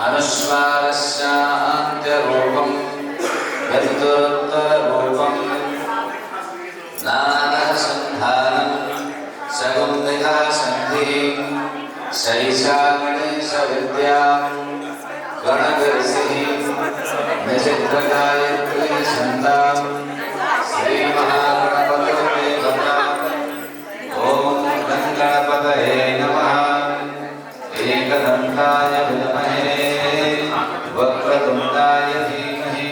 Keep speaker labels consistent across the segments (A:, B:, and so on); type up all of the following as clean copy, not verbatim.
A: अनुस्वारस्यान्त्यरूपं गन्तुरुत्तररूपं नादसन्धानं सगुम्बिकासन्धिं शैशागणेशविद्यां गणगर्सिं निचित्रगायत्री छन्दां श्रीमहागणपतये नमः। ॐ गणपतये नमः। एकदन्ताय विद्महे वक्रतुण्डाय धीमहि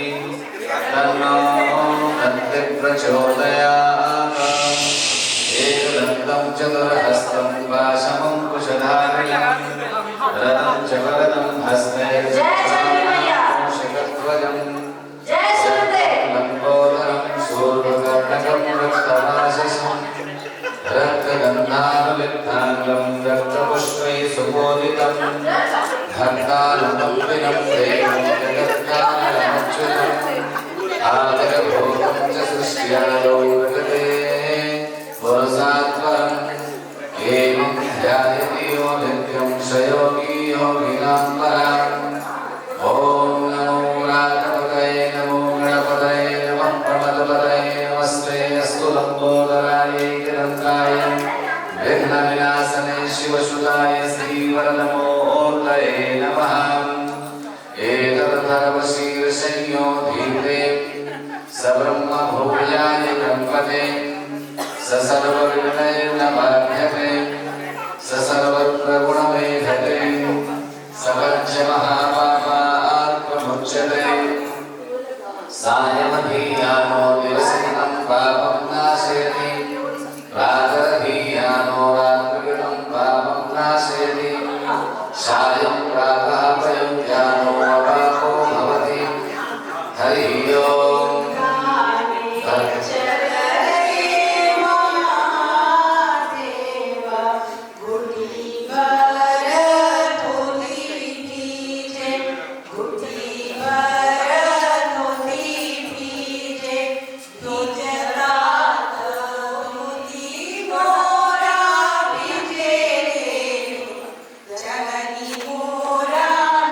A: तन्नो दन्ति प्रचोदयात्। एकदन्तं चतुर्हस्तं पाशमङ्कुशधारिणं रथं च वरदं हस्ते शतध्वजं लम्बोदरं शूर्पकर्णकं रक्तवाससं रक्तगन्धानुलिप्ताङ्गं रक्तपुष्पैः सुपूजितं भक्तानुकम्पिनं देवं जगत्कारणमच्युतम् आदरभोगं च सृष्ट्यादौ प्रकृते पुरसात्वरम् एवं ध्यायति यो नित्यं स योगी योगिनां पराम्। ॐ नमो नागपतये नमो गणपतये नमः प्रमदपतये नमस्ते अस्तु लम्बोदराय एकदन्ताय विघ्नविनाशने शिवसुताय श्रीवरनमोऽर्तये नमः। एतदर्थरवशीर्षयो धीरे स ब्रह्मभूयाय गणपते स सर्वविघ्नैर्नबाध्यते स सर्वत्र गुणमेधते स पञ्चमः